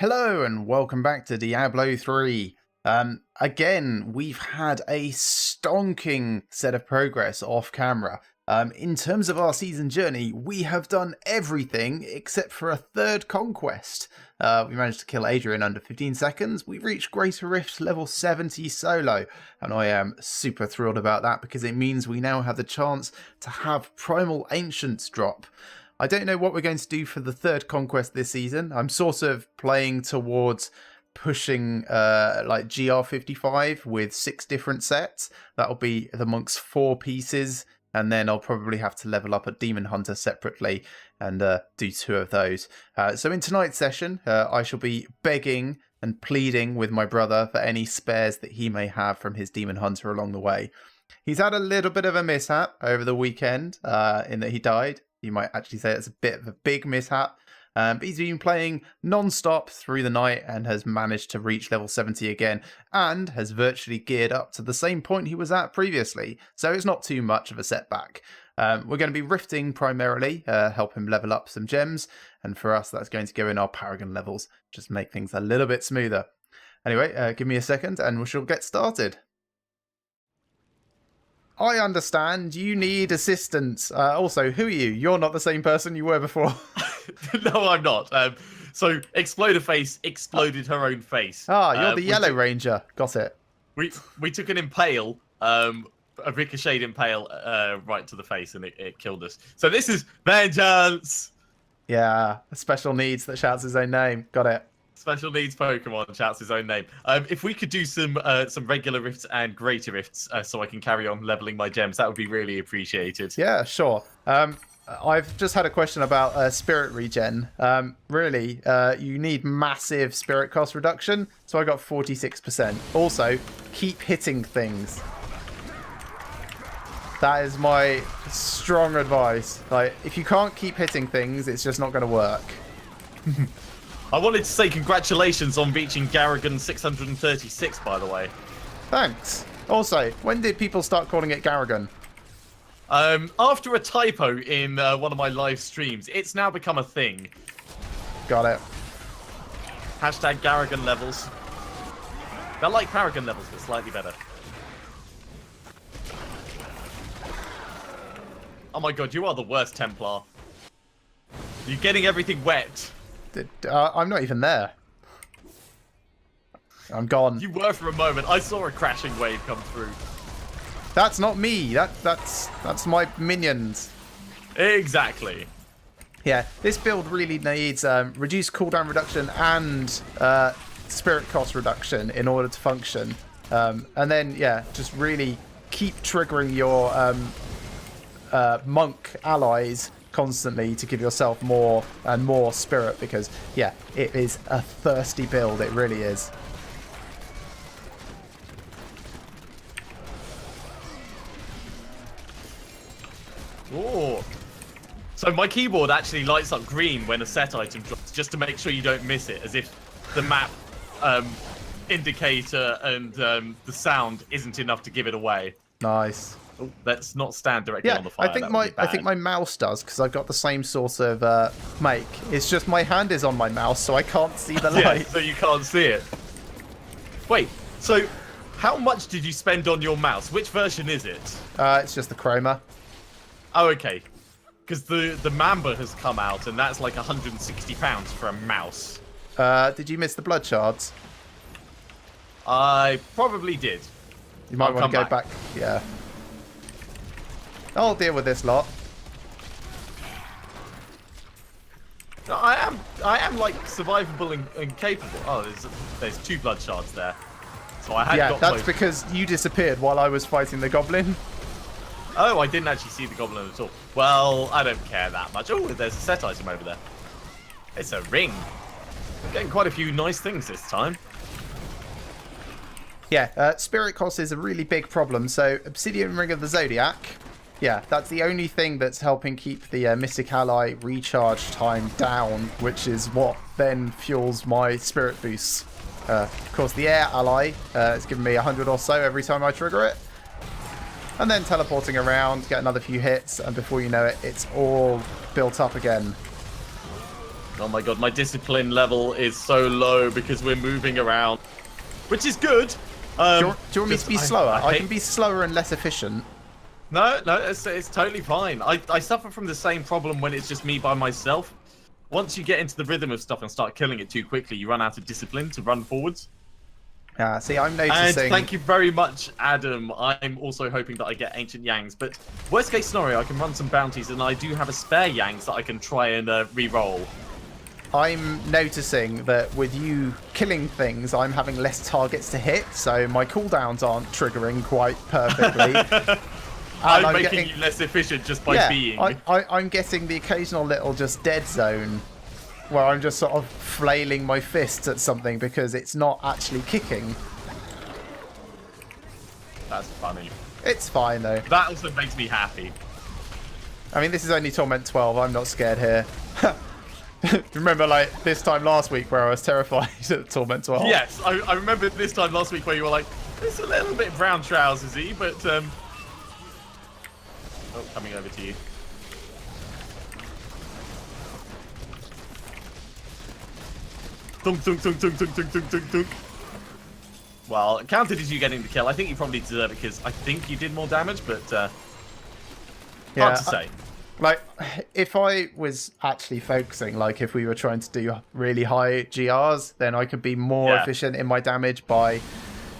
Hello and welcome back to Diablo 3. Again, we've had a stonking set of progress off camera. In terms of our season journey, we have done everything except for a third conquest. We managed to kill Adrian under 15 seconds. We reached Greater Rift level 70 solo, and I am super thrilled about that because it means we now have the chance to have Primal Ancients drop. I don't know what we're going to do for the third conquest this season. I'm sort of playing towards pushing like GR55 with 6 different sets. That'll be the Monk's 4 pieces, and then I'll probably have to level up a Demon Hunter separately and do 2 of those. So in tonight's session, I shall be begging and pleading with my brother for any spares that he may have from his Demon Hunter along the way. He's had a little bit of a mishap over the weekend in that he died. You might actually say it's a bit of a big mishap. But he's been playing non-stop through the night and has managed to reach level 70 again and has virtually geared up to the same point he was at previously. So it's not too much of a setback. We're going to be rifting primarily, help him level up some gems. And for us, that's going to go in our Paragon levels, just make things a little bit smoother. Anyway, give me a second and we shall get started. I understand you need assistance. Also, who are you? You're not the same person you were before. No, I'm not. So, Exploder Face exploded her own face. Ah, you're the Yellow Ranger. Got it. We took an impale, a ricocheted impale right to the face, and it killed us. So this is vengeance. Yeah, special needs that shouts his own name. Got it. Special needs Pokemon shouts his own name. If we could do some regular rifts and greater rifts, so I can carry on leveling my gems, that would be really appreciated. Yeah, sure. I've just had a question about spirit regen. Really, you need massive spirit cost reduction, so I got 46%. Also, keep hitting things. That is my strong advice. Like, if you can't keep hitting things, it's just not going to work. I wanted to say congratulations on reaching Garrigan 636, by the way. Thanks. Also, when did people start calling it Garrigan? After a typo in one of my live streams, it's now become a thing. Got it. Hashtag Garrigan levels. They're like Paragon levels, but slightly better. Oh my god, you are the worst Templar. You're getting everything wet. I'm not even there. I'm gone. You were for a moment. I saw a crashing wave come through. That's not me. That's my minions. Exactly. Yeah, this build really needs reduced cooldown reduction and spirit cost reduction in order to function. And then, yeah, just really keep triggering your monk allies constantly to give yourself more and more spirit because, yeah, it is a thirsty build. It really is. Oh. So my keyboard actually lights up green when a set item drops, just to make sure you don't miss it, as if the map indicator and the sound isn't enough to give it away. Nice. Oh, let's not stand directly on the fire. I think my mouse does because I've got the same sort of make. It's just my hand is on my mouse, so I can't see the light. Yeah, so you can't see it. Wait, so how much did you spend on your mouse? Which version is it? It's just the Chroma. Oh, okay. Because the Mamba has come out, and that's like £160 for a mouse. Did you miss the blood shards? I probably did. You might want to go back. Yeah. I'll deal with this lot. No, I am like survivable and capable. Oh, there's 2 blood shards there. So I had got that's close. because you disappeared while I was fighting the goblin. Oh, I didn't actually see the goblin at all. Well, I don't care that much. Oh, there's a set item over there. It's a ring. I'm getting quite a few nice things this time. Yeah, spirit cost is a really big problem. So Obsidian Ring of the Zodiac. Yeah, that's the only thing that's helping keep the Mystic Ally recharge time down, which is what then fuels my spirit boosts. Of course, the Air Ally is giving me 100 or so every time I trigger it. And then teleporting around, get another few hits, and before you know it, it's all built up again. Oh my god, my discipline level is so low because we're moving around, which is good. Do you want me to be slower? I can be slower and less efficient. No, it's totally fine. I suffer from the same problem when it's just me by myself. Once you get into the rhythm of stuff and start killing it too quickly, you run out of discipline to run forwards. See, I'm noticing... And thank you very much, Adam. I'm also hoping that I get Ancient Yangs. But worst case scenario, I can run some bounties, and I do have a spare Yangs that I can try and re-roll. I'm noticing that with you killing things, I'm having less targets to hit, so my cooldowns aren't triggering quite perfectly. I'm making you less efficient just by being. I'm getting the occasional little just dead zone where I'm just sort of flailing my fists at something because it's not actually kicking. That's funny. It's fine, though. That also makes me happy. I mean, this is only Torment 12. I'm not scared here. Remember, like, this time last week where I was terrified at Torment 12? Yes, I remember this time last week where you were like, it's a little bit brown trousers-y, but... Oh, coming over to you. Dunk, dunk, dunk, dunk, dunk, dunk, dunk, dunk, dunk. Well, counted as you getting the kill. I think you probably deserve it because I think you did more damage, but hard to say. Like, if I was actually focusing, like if we were trying to do really high GRs, then I could be more efficient in my damage by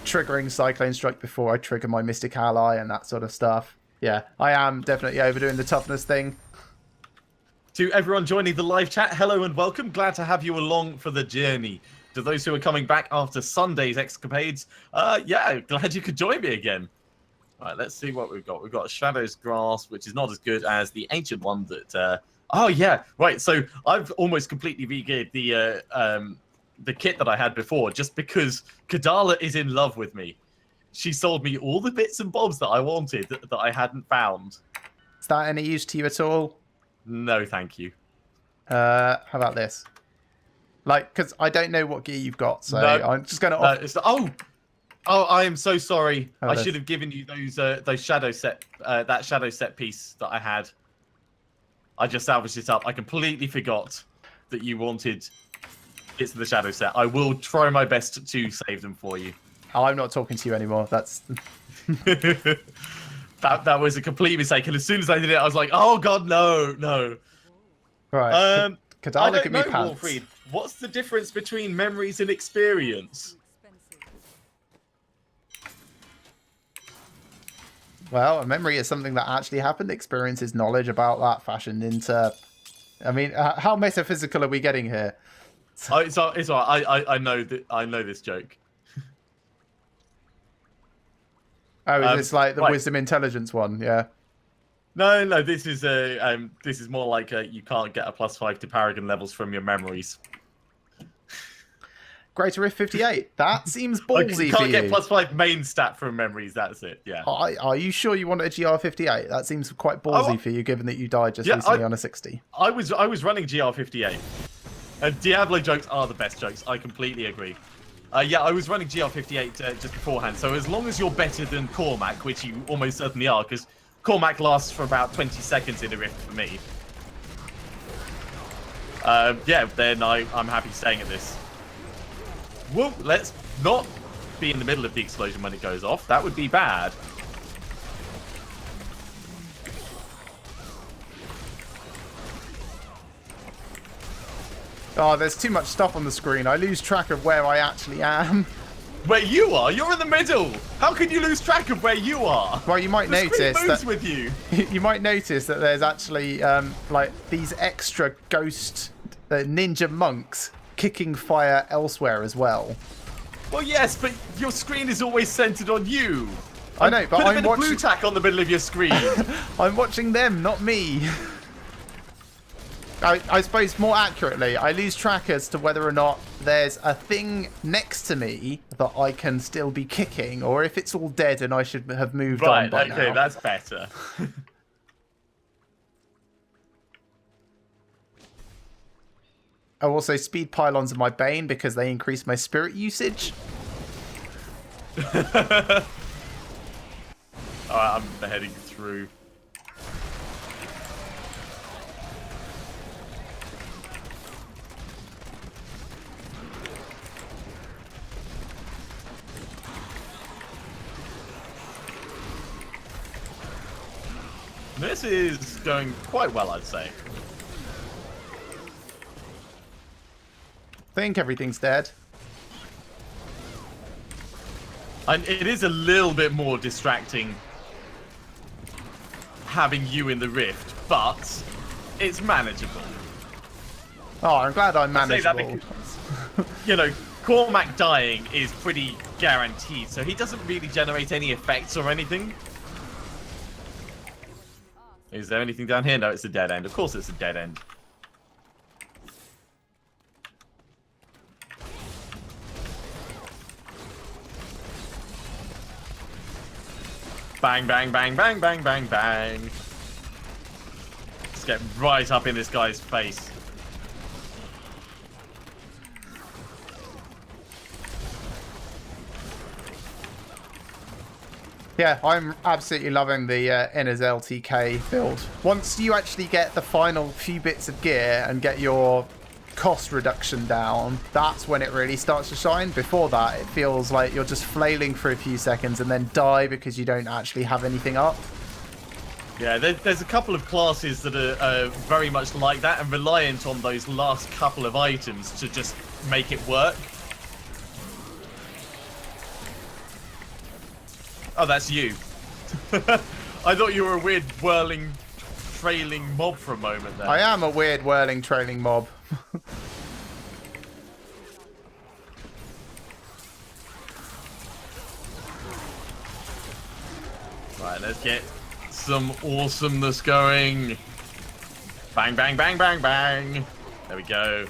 triggering Cyclone Strike before I trigger my Mystic Ally and that sort of stuff. Yeah, I am definitely overdoing the toughness thing. To everyone joining the live chat, hello and welcome. Glad to have you along for the journey. To those who are coming back after Sunday's escapades, yeah, glad you could join me again. All right, let's see what we've got. We've got Shadow's Grasp, which is not as good as the ancient one that... Oh, yeah, right. So I've almost completely re-geared the kit that I had before just because Kadala is in love with me. She sold me all the bits and bobs that I wanted that I hadn't found. Is that any use to you at all? No, thank you. How about this? Like, because I don't know what gear you've got, so no, I'm just going to... Oh, I am so sorry. I should have given you those shadow set, that shadow set piece that I had. I just salvaged it up. I completely forgot that you wanted bits of the shadow set. I will try my best to save them for you. Oh, I'm not talking to you anymore. That's... that was a complete mistake. And as soon as I did it, I was like, oh, God, no. Right. Kadala, give me pants. Wolfried, what's the difference between memories and experience? Well, a memory is something that actually happened. Experience is knowledge about that fashioned into... I mean, how metaphysical are we getting here? It's all right. I know this joke. Oh, is this like the wisdom intelligence one? Yeah. No. This is more like you can't get a +5 to Paragon levels from your memories. Greater Rift 58. That seems ballsy for you. You can't get +5 main stat from memories. That's it. Yeah. Are you sure you want a GR 58? That seems quite ballsy for you, given that you died just recently on a 60. I was running GR 58, and Diablo jokes are the best jokes. I completely agree. Yeah, I was running GR 58 just beforehand. So as long as you're better than Cormac, which you almost certainly are, because Cormac lasts for about 20 seconds in a Rift for me. Yeah, then I'm happy staying at this. Whoa, let's not be in the middle of the explosion when it goes off. That would be bad. Oh, there's too much stuff on the screen. I lose track of where I actually am. Where you are? You're in the middle. How can you lose track of where you are? Well, you might notice that with you. You might notice that there's actually like these extra ghost ninja monks kicking fire elsewhere as well. Well, yes, but your screen is always centered on you. I know, but I'm watching blue tack on the middle of your screen. I'm watching them, not me. I suppose more accurately, I lose track as to whether or not there's a thing next to me that I can still be kicking, or if it's all dead and I should have moved on by now. Right, okay, that's better. Oh, also, speed pylons are my bane because they increase my spirit usage. Alright, I'm heading through. This is going quite well, I'd say. I think everything's dead. And it is a little bit more distracting having you in the rift, but it's manageable. Oh, I'm glad I'm I say that manageable. because, you know, Cormac dying is pretty guaranteed, so he doesn't really generate any effects or anything. Is there anything down here? No, it's a dead end. Of course it's a dead end. Bang, bang, bang, bang, bang, bang, bang. Let's get right up in this guy's face. Yeah, I'm absolutely loving the Inner's LTK build. Once you actually get the final few bits of gear and get your cost reduction down, that's when it really starts to shine. Before that, it feels like you're just flailing for a few seconds and then die because you don't actually have anything up. Yeah, there's a couple of classes that are very much like that and reliant on those last couple of items to just make it work. Oh, that's you. I thought you were a weird whirling, trailing mob for a moment there. I am a weird whirling trailing mob. Right, let's get some awesomeness going. Bang, bang, bang, bang, bang. There we go.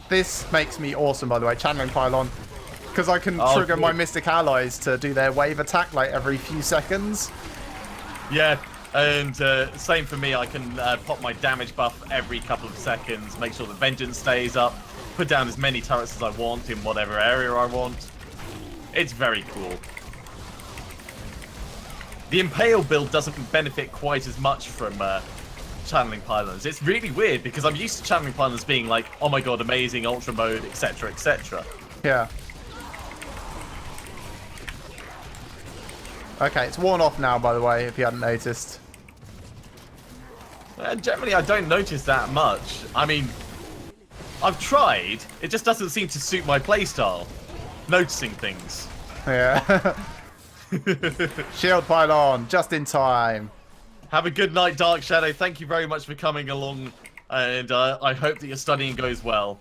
This makes me awesome, by the way, channeling pylon, because I can trigger cool. my mystic allies to do their wave attack like every few seconds. Yeah, and same for me. I can pop my damage buff every couple of seconds, make sure the vengeance stays up, put down as many turrets as I want in whatever area I want. It's very cool. The Impale build doesn't benefit quite as much from channeling pylons. It's really weird because I'm used to channeling pylons being like, oh my god, amazing, ultra mode, etc, etc. Yeah. Okay, it's worn off now, by the way, if you hadn't noticed. Generally, I don't notice that much. I mean, I've tried. It just doesn't seem to suit my playstyle. Noticing things. Yeah. Shield pylon, just in time. Have a good night, Dark Shadow. Thank you very much for coming along, and I hope that your studying goes well.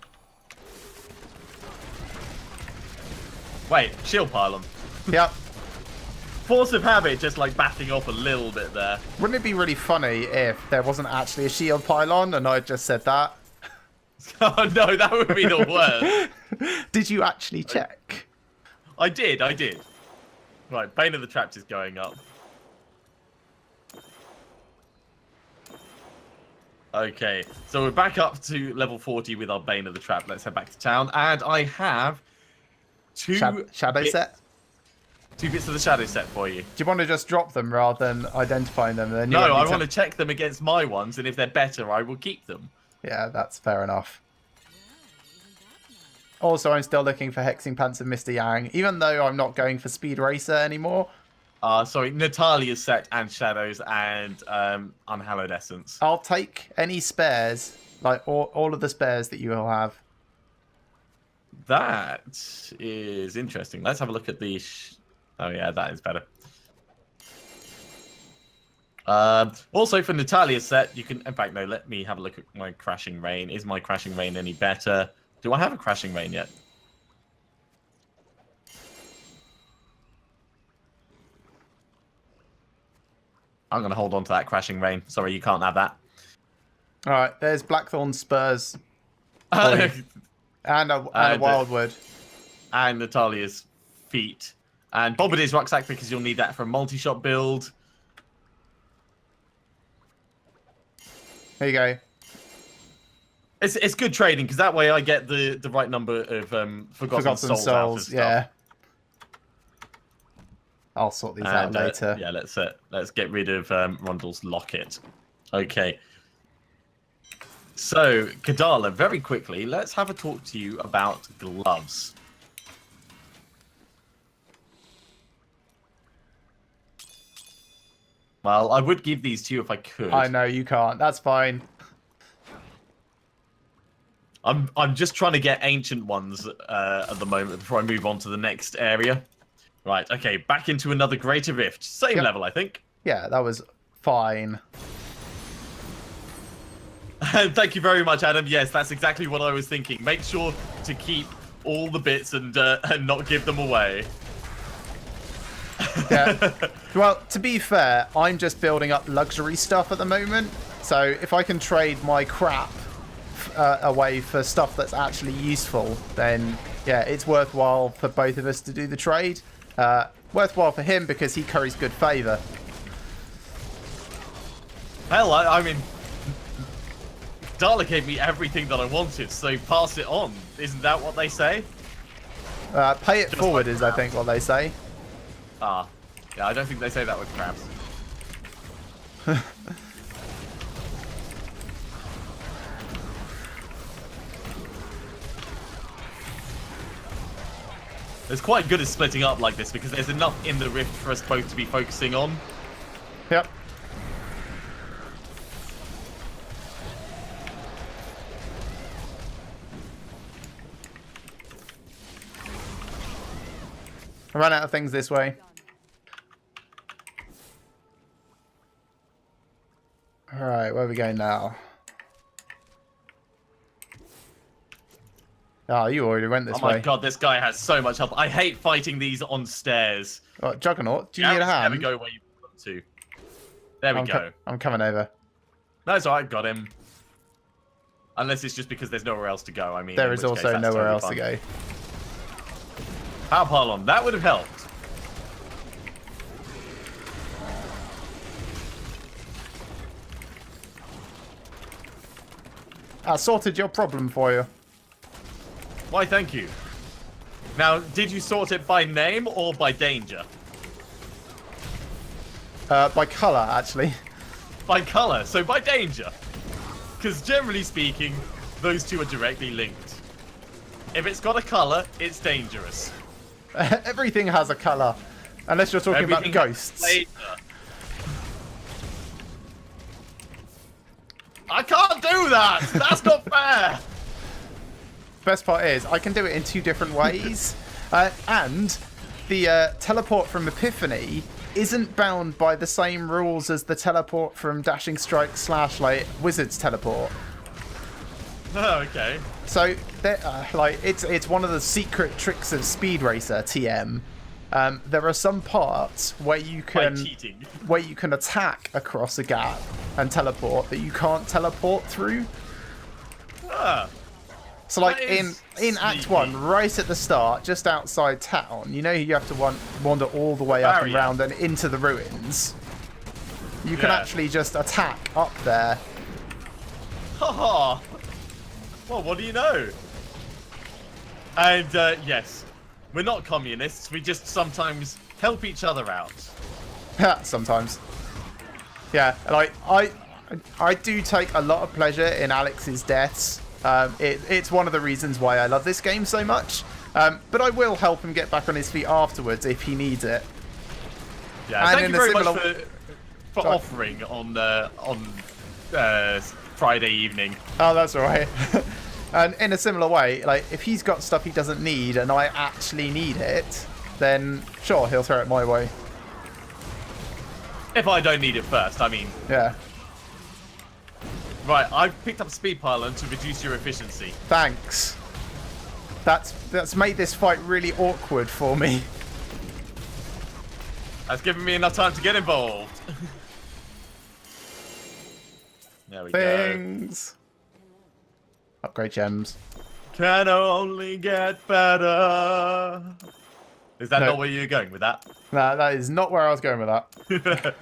Wait, shield pylon. Yep. Force of habit, just like backing off a little bit there. Wouldn't it be really funny if there wasn't actually a shield pylon and I just said that? Oh no, that would be the worst. Did you actually check? I did. Right, Bane of the Traps is going up. Okay, so we're back up to level 40 with our Bane of the Trap. Let's head back to town. And I have Shadow set? 2 bits of the shadow set for you. Do you want to just drop them rather than identifying them? Then No, I want to check them against my ones, and if they're better, I will keep them. Yeah, that's fair enough. Also, I'm still looking for Hexing Pants of Mr. Yang, even though I'm not going for Speed Racer anymore. Sorry, Natalia's set and Shadows and Unhallowed Essence. I'll take any spares, like all of the spares that you will have. That is interesting. Let's have a look at the... Oh yeah, that is better. Also for Natalia's set, you can... In fact, no, let me have a look at my Crashing Rain. Is my Crashing Rain any better? Do I have a Crashing Rain yet? I'm going to hold on to that Crashing Rain. Sorry, you can't have that. All right, there's Blackthorn Spurs. and a Wildwood. And Natalia's feet. And Bombadil's Rucksack, because you'll need that for a multi-shot build. There you go. It's good trading, because that way I get the right number of Forgotten Souls out of stuff. Yeah. I'll sort these out later. Yeah, let's get rid of Rondell's Locket. Okay. So, Kadala, very quickly, let's have a talk to you about gloves. Well, I would give these to you if I could. I know you can't. That's fine. I'm just trying to get ancient ones at the moment before I move on to the next area. Right, okay, back into another Greater Rift. Same Yep. level, I think. Yeah, that was fine. Thank you very much, Adam. Yes, that's exactly what I was thinking. Make sure to keep all the bits and not give them away. Yeah. Well, to be fair, I'm just building up luxury stuff at the moment. So if I can trade my crap away for stuff that's actually useful, then yeah, it's worthwhile for both of us to do the trade. Worthwhile for him because he curries good favour. Hell, I mean, Darla gave me everything that I wanted, so pass it on. Isn't that what they say? Pay it Just forward like is, I think, what they say. Ah, yeah, I don't think they say that with crabs. It's quite good at splitting up like this because there's enough in the rift for us both to be focusing on. Yep. I ran out of things this way. Alright, where are we going now? Oh, you already went this Oh my way. god, this guy has so much health. I hate fighting these on stairs. Oh, Juggernaut, do you need a Never hand? go where you want to. There we go. I'm coming over. No, it's alright, got him. Unless it's just because there's nowhere else to go. I mean, There in is which also case, that's nowhere else totally to fine. go. Power pylon, that would have helped. I sorted your problem for you. Why, thank you. Now, did you sort it by name or by danger? By colour, actually. By colour, so by danger. Because generally speaking, those two are directly linked. If it's got a colour, it's dangerous. Everything has a colour. Unless you're talking Everything about ghosts. later. I can't do that! That's not fair! Best part is, I can do it in two different ways. And the teleport from Epiphany isn't bound by the same rules as the teleport from Dashing Strike / like Wizard's teleport. Oh, okay. So, like, it's one of the secret tricks of Speed Racer TM. There are some parts where you By cheating. can attack across a gap and teleport that you can't teleport through. Ah, So, like that in is Act sneaky. 1, right at the start, just outside town, you know you have to wander all the way up and Barrier. round and into the ruins. You can Yeah. actually just attack up there. haha. Well, what do you know? And, yes. We're not communists, we just sometimes help each other out. Sometimes. Yeah, like I do take a lot of pleasure in Alex's deaths. It's one of the reasons why I love this game so much. But I will help him get back on his feet afterwards if he needs it. Yeah, And thank in you a very much similar- for Sorry. offering on Friday evening. Oh, that's all right. And in a similar way, like if he's got stuff he doesn't need and I actually need it, then sure, he'll throw it my way. If I don't need it first, I mean. Yeah. Right, I've picked up speed pylon to reduce your efficiency. Thanks. That's made this fight really awkward for me. That's given me enough time to get involved. There we go. Things. Upgrade gems. Can only get better. Is that No. not where you're going with that? Nah, that is not where I was going with that.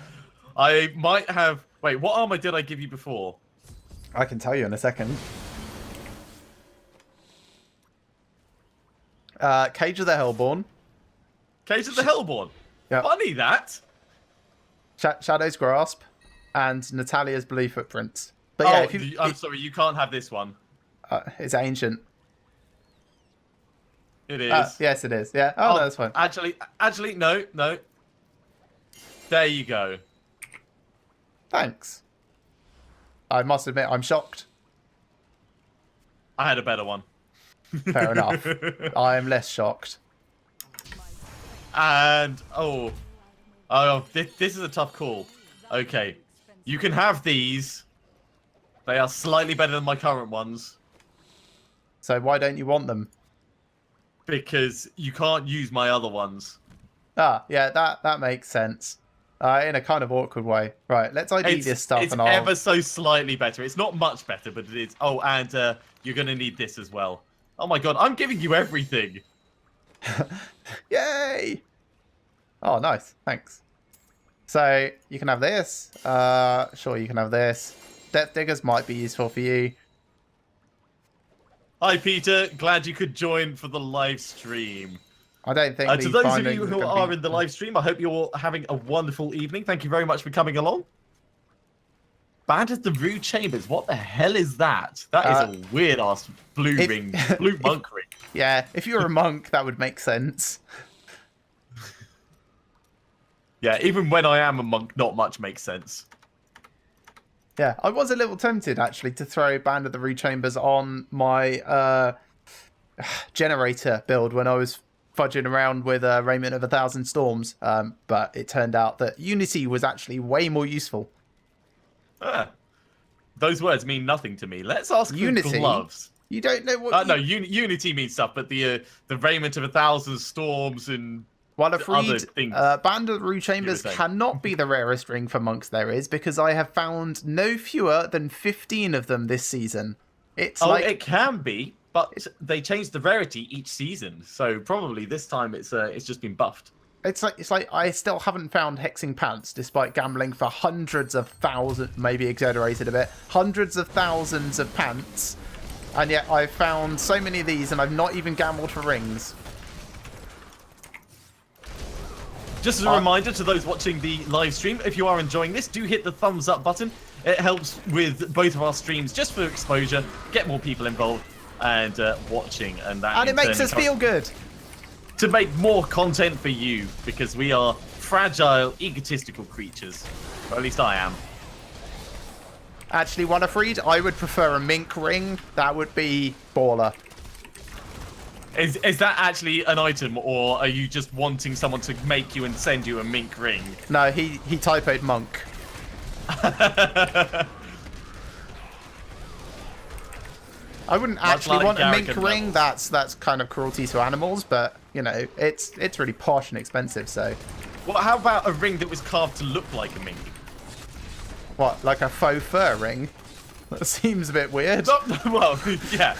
I might have. Wait, what armor did I give you before? I can tell you in a second. Cage of the Hellborn. Cage of the Hellborn. Yep. Funny that. Shadow's Grasp. And Natalia's Blue Footprints. But yeah, Oh, I'm sorry, you can't have this one. it's ancient. It is. Yes, it is. Yeah. Oh, no, that's fine. Actually, no, no. There you go. Thanks. I must admit, I'm shocked. I had a better one. Fair enough. I am less shocked. And oh, this is a tough call. Okay, you can have these. They are slightly better than my current ones So why don't you want them? because you can't use my other ones. Yeah, that makes sense. In a kind of awkward way. Right, let's ID this stuff It's and I'll... ever so slightly better. It's not much better, but it is. Oh, and you're gonna need this as well. Oh my god, I'm giving you everything. Yay! Oh, nice. Thanks. So, you can have this. Sure, you can have this. Depth diggers might be useful for you. Hi, Peter. Glad you could join for the live stream. I don't think To those of you who are in the live stream, I hope you're having a wonderful evening. Thank you very much for coming along. Band of the Rude Chambers. What the hell is that? That is a weird-ass blue monk ring. Yeah, if you're a monk, that would make sense. Yeah, even when I am a monk, not much makes sense. Yeah, I was a little tempted, actually, to throw Band of the Rude Chambers on my generator build when I was fudging around with Raiment of 1,000 Storms, but it turned out that Unity was actually way more useful. Those words mean nothing to me. Let's ask Unity? for gloves. You don't know what... No, Unity means stuff, but the Raiment of 1,000 Storms and Well, I've read, things. Band of the Rude Chambers cannot be the rarest ring for monks there is, because I have found no fewer than 15 of them this season. It's it can be, but they change the rarity each season, so probably this time it's just been buffed. It's like I still haven't found hexing pants, despite gambling for hundreds of thousands, maybe exaggerated a bit, hundreds of thousands of pants, and yet I've found so many of these, and I've not even gambled for rings. Just as a reminder to those watching the live stream, if you are enjoying this, do hit the thumbs up button. It helps with both of our streams just for exposure, get more people involved and watching, and it makes us feel good to make more content for you, because we are fragile, egotistical creatures, or at least I am. Actually, Wanafried, I would prefer a mink ring. That would be baller. Is that actually an item, or are you just wanting someone to make you and send you a mink ring? No, he typoed monk. I wouldn't actually want a mink ring. That's kind of cruelty to animals, but you know, it's really posh and expensive. So, well, how about a ring that was carved to look like a mink? What, like a faux fur ring? That seems a bit weird. Well, yeah.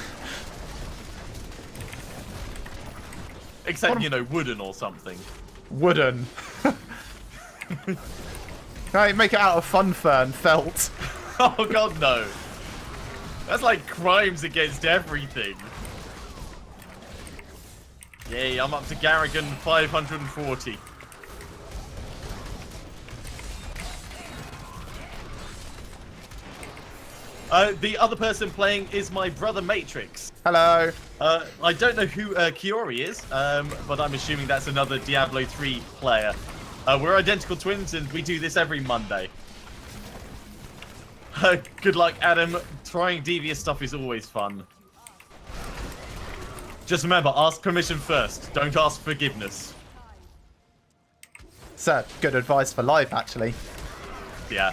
Except, you know, wooden or something. Wooden. No, make it out of fun fur and felt. Oh god, no. That's like crimes against everything. Yay, I'm up to Garrigan 540. The other person playing is my brother Matrix. Hello. I don't know who Kiori is, but I'm assuming that's another Diablo 3 player. We're identical twins, and we do this every Monday. Good luck, Adam. Trying devious stuff is always fun. Just remember, ask permission first. Don't ask forgiveness. So, good advice for life, actually. Yeah.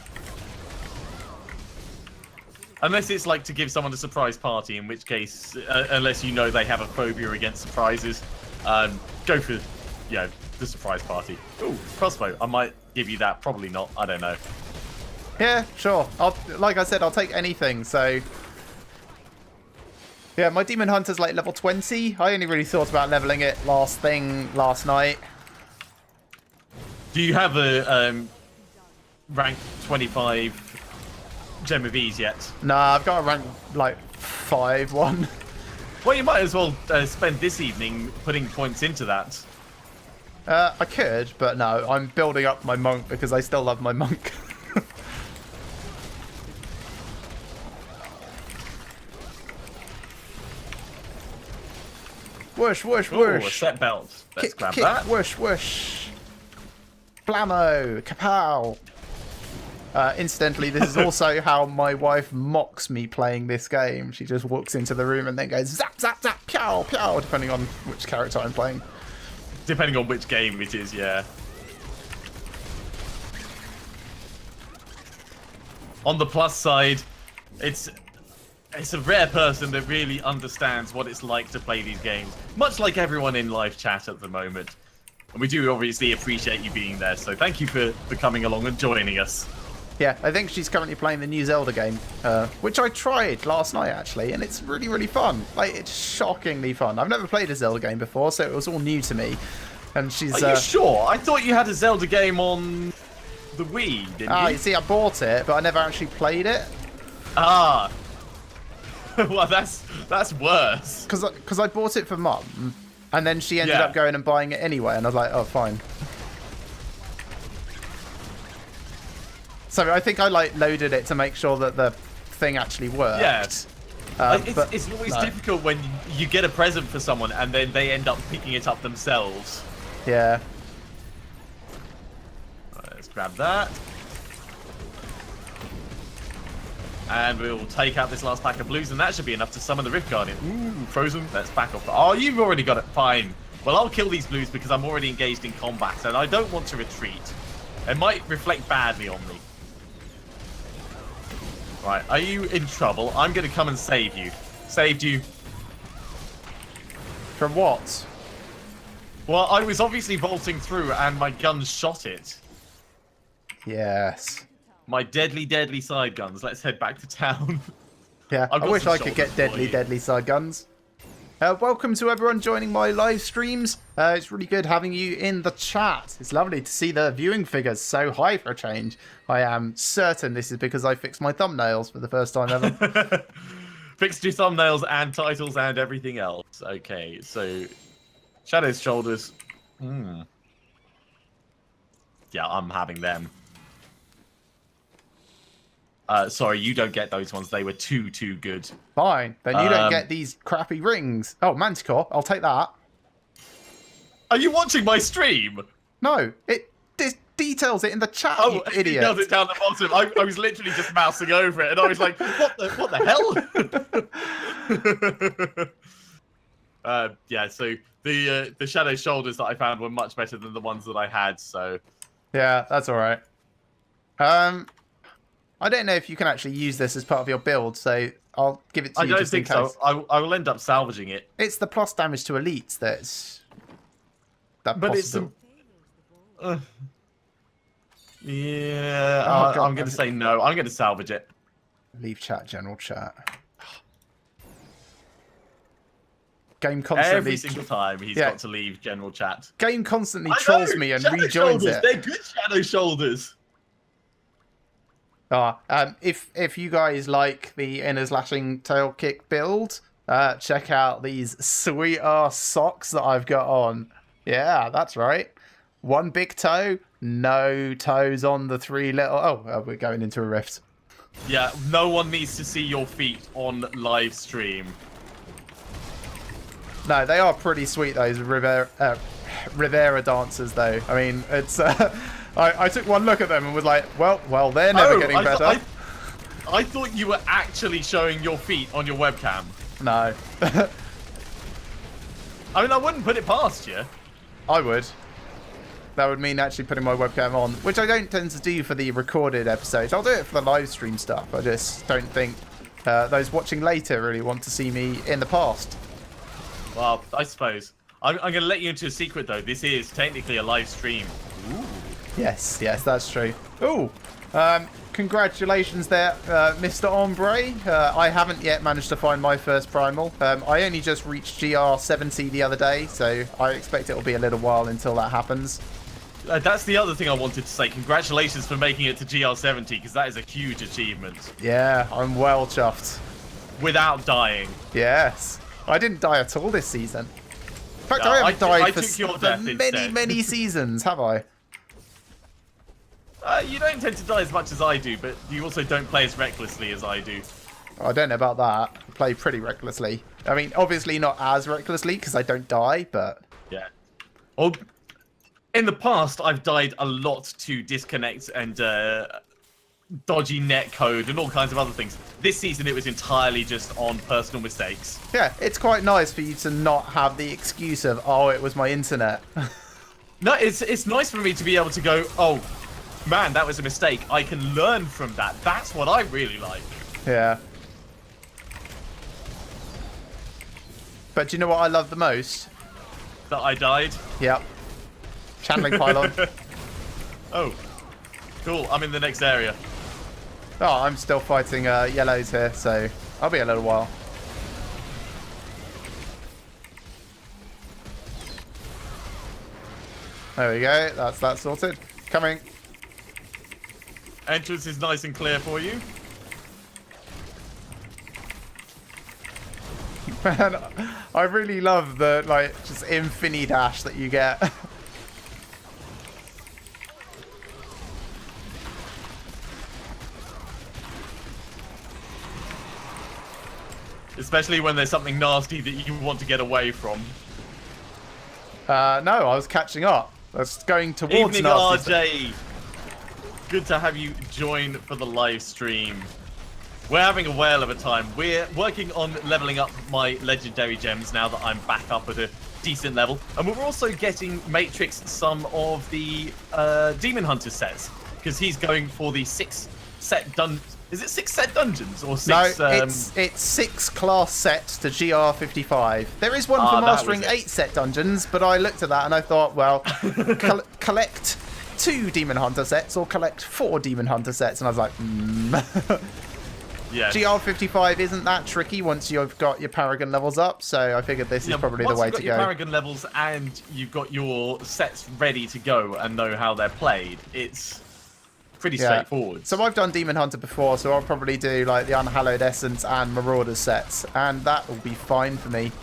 Unless it's like to give someone a surprise party, in which case, unless you know they have a phobia against surprises, go for, the surprise party. Ooh, crossbow. I might give you that. Probably not. I don't know. Yeah, sure. Like I said, I'll take anything, so... Yeah, my Demon Hunter's like level 20. I only really thought about leveling it last night. Do you have a rank 25 Gem of Ease yet? Nah, I've got a rank, like, 5 one. Well, you might as well spend this evening putting points into that. I could, but no. I'm building up my monk because I still love my monk. Whoosh, whoosh, Oh, a whoosh. set belt. Let's Kick, grab kick, that. whoosh, whoosh. Blammo, kapow. Incidentally, this is also how my wife mocks me playing this game. She just walks into the room and then goes zap, zap, zap, pow, pow, depending on which character I'm playing. Depending on which game it is, yeah. On the plus side, it's a rare person that really understands what it's like to play these games. Much like everyone in live chat at the moment. And we do obviously appreciate you being there, so thank you for coming along and joining us. Yeah, I think she's currently playing the new Zelda game, which I tried last night, actually, and it's really, really fun. Like, it's shockingly fun. I've never played a Zelda game before, so it was all new to me. And she's... Are you sure? I thought you had a Zelda game on the Wii, didn't you? You see, I bought it, but I never actually played it. Ah. Well, that's worse. Because I bought it for Mum, and then she ended up going and buying it anyway, and I was like, oh, fine. So I think I loaded it to make sure that the thing actually worked. Yeah. It's always no. difficult when you get a present for someone and then they end up picking it up themselves. Yeah. Right, let's grab that. And we'll take out this last pack of blues, and that should be enough to summon the Rift Guardian. Ooh, frozen. Let's back off. Oh, you've already got it. Fine. Well, I'll kill these blues because I'm already engaged in combat, and I don't want to retreat. It might reflect badly on me. Right, are you in trouble? I'm going to come and save you. Saved you. From what? Well, I was obviously vaulting through and my guns shot it. Yes. My deadly, deadly side guns. Let's head back to town. Yeah, I wish I could get deadly, deadly side guns. Welcome to everyone joining my live streams. It's really good having you in the chat. It's lovely to see the viewing figures so high for a change. I am certain this is because I fixed my thumbnails for the first time ever. Fixed your thumbnails and titles and everything else. Okay, so Shadow's shoulders. Yeah, I'm having them. Sorry, you don't get those ones. They were too good. Fine. Then you don't get these crappy rings. Oh, Manticore. I'll take that. Are you watching my stream? No. It details it in the chat, Oh, you it idiot. details it down the bottom. I was literally just mousing over it, and I was like, what the hell? Yeah, so the Shadow Shoulders that I found were much better than the ones that I had, so... Yeah, that's all right. I don't know if you can actually use this as part of your build, so I'll give it to you just in case. I don't think so. I will end up salvaging it. It's the plus damage to elites that's... But possible. it's... yeah, I'm going to say no. I'm going to salvage it. Leave chat, general chat. Game constantly... Every single time he's got to leave general chat. Game constantly trolls me and rejoins it. They're good Shadow Shoulders. If you guys like the inner slashing tail kick build, check out these sweet ass socks that I've got on. Yeah, that's right. One big toe, no toes on the three little... Oh, we're going into a rift. Yeah, no one needs to see your feet on live stream. No, they are pretty sweet, those Rivera dancers, though. I mean, it's... I took one look at them and was like, well, they're never getting better. I thought you were actually showing your feet on your webcam. No. I mean, I wouldn't put it past you. I would. That would mean actually putting my webcam on, which I don't tend to do for the recorded episodes. I'll do it for the live stream stuff. I just don't think those watching later really want to see me in the past. Well, I suppose. I'm going to let you into a secret, though. This is technically a live stream. Ooh. Yes, that's true. Ooh, congratulations there, Mr. Ombre. I haven't yet managed to find my first primal. I only just reached GR 70 the other day, so I expect it'll be a little while until that happens. That's the other thing I wanted to say. Congratulations for making it to GR 70, because that is a huge achievement. Yeah, I'm well chuffed. Without dying. Yes. I didn't die at all this season. In fact, I haven't died for many seasons, have I? You don't tend to die as much as I do, but you also don't play as recklessly as I do. I don't know about that. I play pretty recklessly. I mean, obviously not as recklessly because I don't die, but... Yeah. Well, in the past, I've died a lot to disconnect and dodgy net code and all kinds of other things. This season, it was entirely just on personal mistakes. Yeah, it's quite nice for you to not have the excuse of, oh, it was my internet. No, it's nice for me to be able to go, oh, man, that was a mistake. I can learn from that. That's what I really like. Yeah. But do you know what I love the most? That I died. Yep. Channeling pylon. Oh, cool. I'm in the next area. Oh, I'm still fighting yellows here, so I'll be a little while. There we go. That's that sorted. Coming. Entrance is nice and clear for you. Man, I really love the just infini dash that you get. Especially when there's something nasty that you want to get away from. No, I was catching up. I was going towards Evening, nasty RJ. Good to have you join for the live stream. We're having a whale of a time. We're working on leveling up my legendary gems now that I'm back up at a decent level. And we're also getting Matrix some of the Demon Hunter sets. Because he's going for the 6 set Is it 6 set dungeons or 6? No, it's 6 class sets to GR55. There is one for mastering 8 set dungeons, but I looked at that and I thought, well, collect 2 Demon Hunter sets or collect 4 Demon Hunter sets, and I was like, Yeah. GR55 isn't that tricky once you've got your Paragon levels up, so I figured this is probably the way to go. Once you've got your Paragon levels and you've got your sets ready to go and know how they're played, it's pretty straightforward. So I've done Demon Hunter before, so I'll probably do like the Unhallowed Essence and Marauders sets, and that will be fine for me.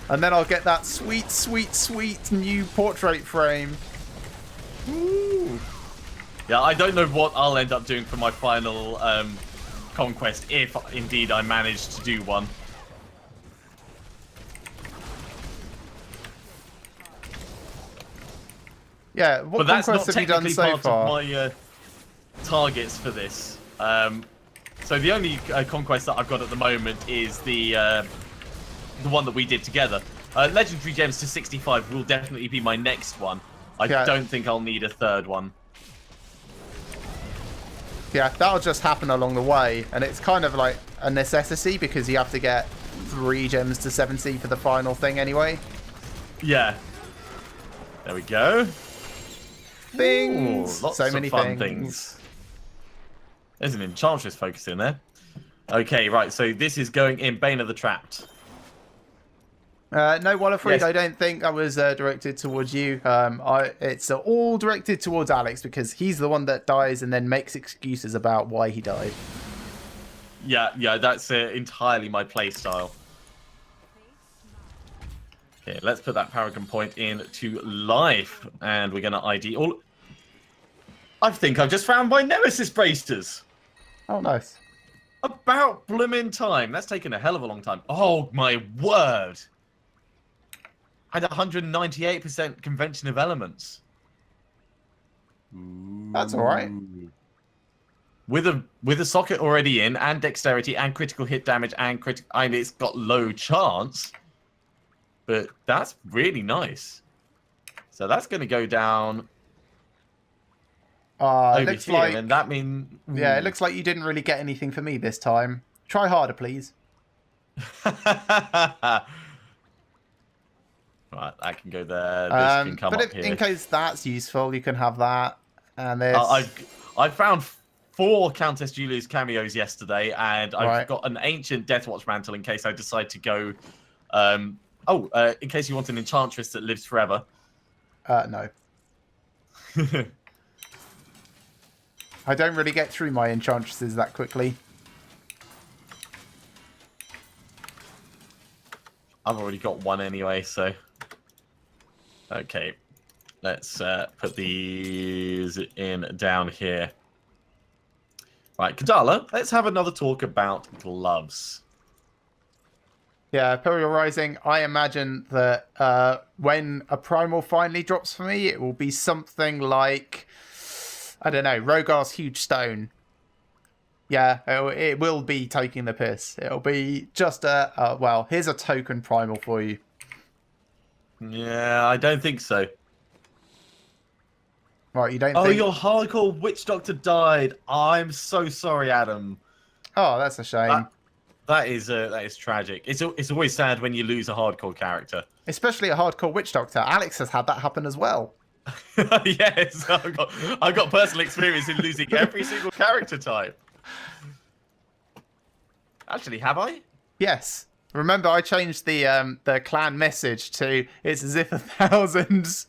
And then I'll get that sweet, sweet, sweet new portrait frame. Ooh. Yeah, I don't know what I'll end up doing for my final conquest, if indeed I manage to do one. Yeah, what but that's conquests not have you done technically so part far? of my targets for this. So the only conquest that I've got at the moment is the one that we did together. Legendary Gems to 65 will definitely be my next one. I don't think I'll need a third one. Yeah, that'll just happen along the way, and it's kind of like a necessity because you have to get 3 gems to 70 for the final thing anyway. Yeah. There we go. Things! Ooh, lots so of many fun things. There's an Enchantress focus in there. Okay, right, so this is going in Bane of the Trapped. No, Wallerfried, Yes. I don't think I was directed towards you. It's all directed towards Alex because he's the one that dies and then makes excuses about why he died. Yeah, that's entirely my playstyle. Okay, let's put that Paragon Point into life, and we're going to ID all... I think I've just found my Nemesis Bracers. Oh, nice. About bloomin' time. That's taken a hell of a long time. Oh, my word. I had 198% convention of elements. That's all right. With a socket already in, and dexterity, and critical hit damage, and it's got low chance. But that's really nice. So that's going to go down over looks here, like, and that means... Yeah, it looks like you didn't really get anything for me this time. Try harder, please. Right, that can go there. This can come up here. In case that's useful, you can have that. And this. I found 4 Countess Julia's cameos yesterday, and I've got an ancient Deathwatch mantle in case I decide to go. In case you want an enchantress that lives forever. No. I don't really get through my enchantresses that quickly. I've already got one anyway, so... Okay, let's put these in down here. Right, Kadala, let's have another talk about gloves. Yeah, Imperial Rising, I imagine that when a primal finally drops for me, it will be something like, I don't know, Rogar's Huge Stone. Yeah, it will be taking the piss. It'll be just well, here's a token primal for you. Yeah, I don't think so. Right, you don't Oh, think... your hardcore witch doctor died. I'm so sorry, Adam. Oh, that's a shame. That is tragic. It's always sad when you lose a hardcore character. Especially a hardcore witch doctor. Alex has had that happen as well. Yes, I've got personal experience in losing every single character type. Actually, have I? Yes. Remember, I changed the clan message to "It's as if 1,000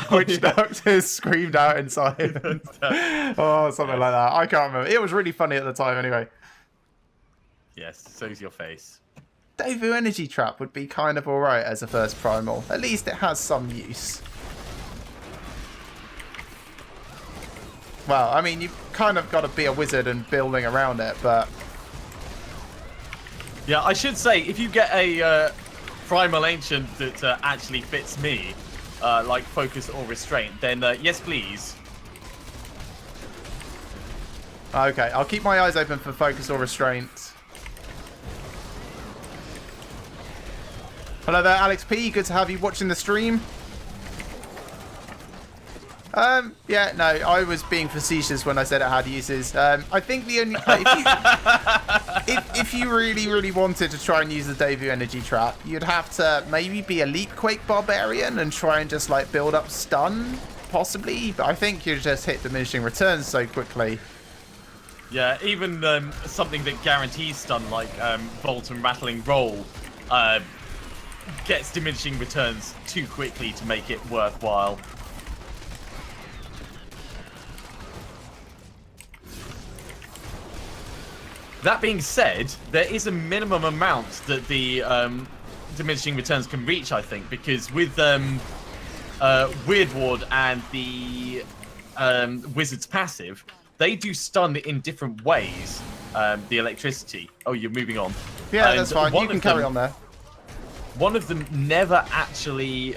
witch doctors screamed out inside." Oh, something like that. I can't remember. It was really funny at the time, anyway. Yes, so's your face. Devu Energy Trap would be kind of alright as a first primal. At least it has some use. Well, I mean, you've kind of got to be a wizard and building around it, but... Yeah, I should say, if you get a primal ancient that actually fits me, like focus or restraint, then yes, please. Okay, I'll keep my eyes open for focus or restraint. Hello there, Alex P. Good to have you watching the stream. Yeah, no, I was being facetious when I said it had uses. I think the only... if you really, really wanted to try and use the Devu Energy Trap, you'd have to maybe be Elite Quake Barbarian and try and just, like, build up stun, possibly. But I think you'd just hit diminishing returns so quickly. Yeah, even something that guarantees stun, like Bolt and Rattling Roll, gets diminishing returns too quickly to make it worthwhile. That being said, there is a minimum amount that the diminishing returns can reach, I think, because with Weird Ward and the Wizard's passive, they do stun in different ways, the electricity. Oh, you're moving on. Yeah, And that's fine. You can carry on there. One of them never actually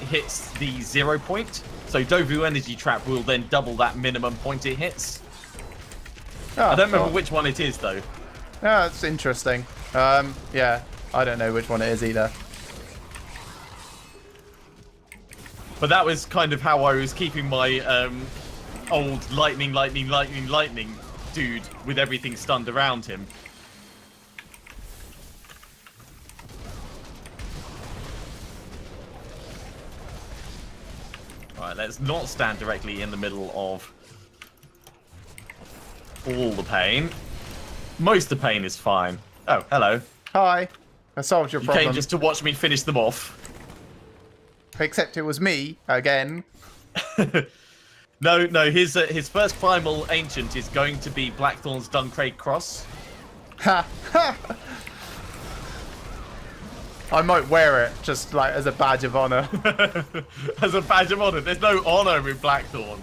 hits the 0 point, so Devu Energy Trap will then double that minimum point it hits. Oh, I don't remember which one it is, though. Yeah, that's interesting. Yeah, I don't know which one it is either. But that was kind of how I was keeping my old lightning dude with everything stunned around him. Alright, let's not stand directly in the middle of all the pain. Most of the pain is fine. Oh, hello. Hi. I solved your problem. You came just to watch me finish them off. Except it was me, again. No, his first primal ancient is going to be Blackthorn's Duncraig Cross. Ha! Ha! I might wear it, just like as a badge of honor. As a badge of honor. There's no honor with Blackthorn.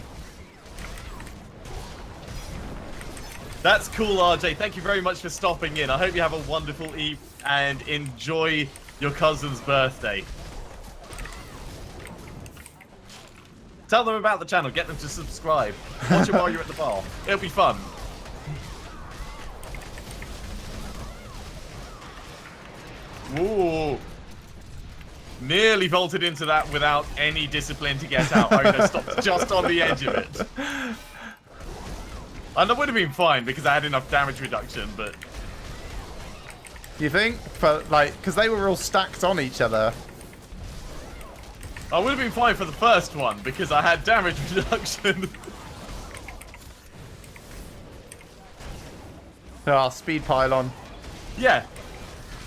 That's cool, RJ. Thank you very much for stopping in. I hope you have a wonderful eve and enjoy your cousin's birthday. Tell them about the channel. Get them to subscribe. Watch it while you're at the bar. It'll be fun. Ooh. Nearly vaulted into that without any discipline to get out. I just stopped just on the edge of it. And that would have been fine because I had enough damage reduction, but... You think? But, like, because they were all stacked on each other. I would have been fine for the first one because I had damage reduction. Ah, speed pylon. Yeah.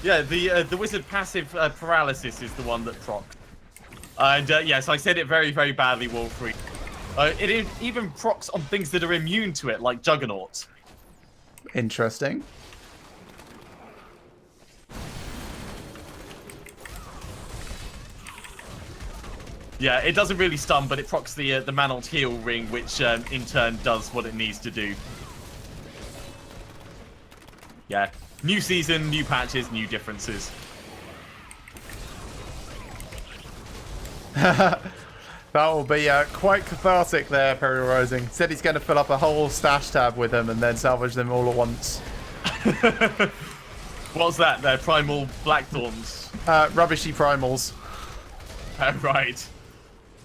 Yeah, the wizard passive paralysis is the one that procs. And yes, I said it very, very badly, Wolfrey. It even procs on things that are immune to it, like Juggernaut. Interesting. Yeah, it doesn't really stun, but it procs the Manalt heal ring, which in turn does what it needs to do. Yeah, new season, new patches, new differences. That will be quite cathartic there, Perry Rising. Said he's going to fill up a whole stash tab with them and then salvage them all at once. What's that? They're primal blackthorns. Rubbishy primals. Right.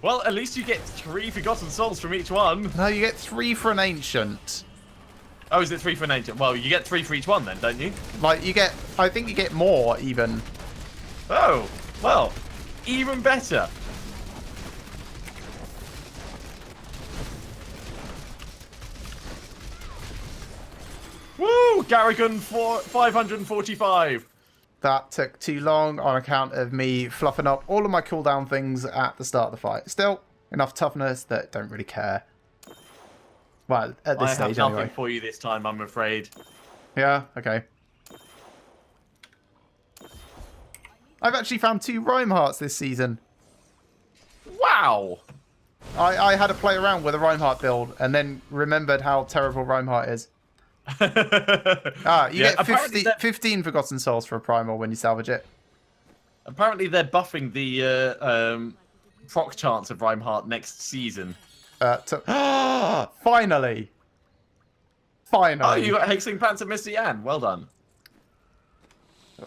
Well, at least you get 3 Forgotten Souls from each one. No, you get 3 for an ancient. Oh, is it 3 for an ancient? Well, you get 3 for each one then, don't you? Like, you get... I think you get more, even. Oh, well, even better. Woo! Garrigan for 545. That took too long on account of me fluffing up all of my cooldown things at the start of the fight. Still, enough toughness that don't really care. Well, at this stage, I have nothing anyway. for you this time, I'm afraid. Yeah, okay. I've actually found 2 Rhyme Hearts this season. Wow! I had to play around with a Rhyme Heart build and then remembered how terrible Rhyme Heart is. You get 15 Forgotten Souls for a Primal when you salvage it. Apparently they're buffing the proc chance of Rhymeheart next season. Finally! Finally! Oh, you got Hexing Pants and Misty Ann. Well done.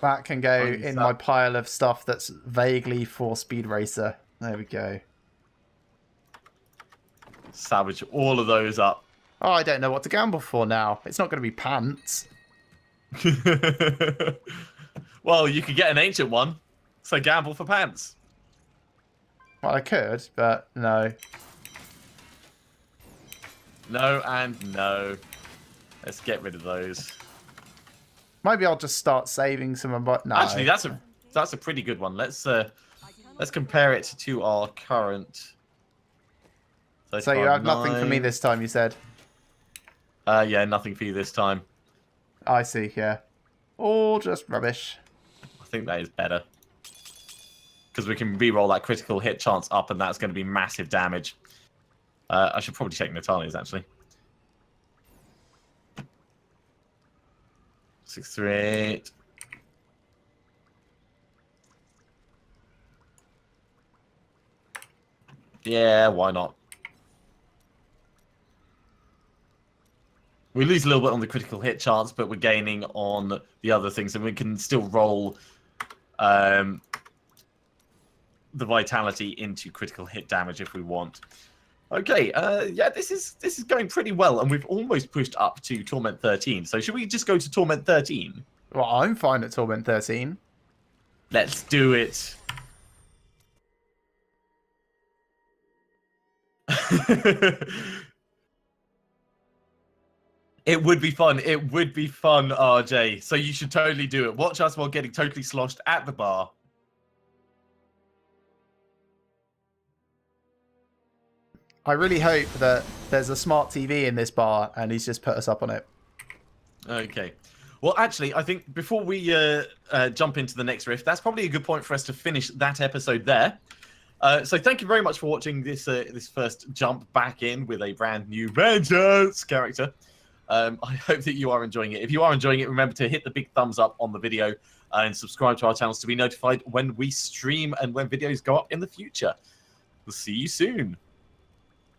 That can go in my pile of stuff that's vaguely for Speed Racer. There we go. Salvage all of those up. Oh, I don't know what to gamble for now. It's not going to be pants. Well, you could get an ancient one. So gamble for pants. Well, I could, but no. No and no. Let's get rid of those. Maybe I'll just start saving some, but no. Actually, that's a pretty good one. Let's compare it to our current. So you have nothing for me this time, you said? Yeah, nothing for you this time. I see, yeah. All just rubbish. I think that is better. Because we can re-roll that critical hit chance up, and that's going to be massive damage. I should probably check Natalia's, actually. 638. Yeah, why not? We lose a little bit on the critical hit chance, but we're gaining on the other things, and we can still roll the vitality into critical hit damage if we want. Okay, yeah, this is going pretty well, and we've almost pushed up to Torment 13. So should we just go to Torment 13? Well, I'm fine at Torment 13. Let's do it. It would be fun. It would be fun, RJ. So you should totally do it. Watch us while getting totally sloshed at the bar. I really hope that there's a smart TV in this bar and he's just put us up on it. Okay. Well, actually, I think before we jump into the next rift, that's probably a good point for us to finish that episode there. So thank you very much for watching this this first jump back in with a brand new Vengeance character. I hope that you are enjoying it. If you are enjoying it, remember to hit the big thumbs up on the video and subscribe to our channels to be notified when we stream and when videos go up in the future. We'll see you soon.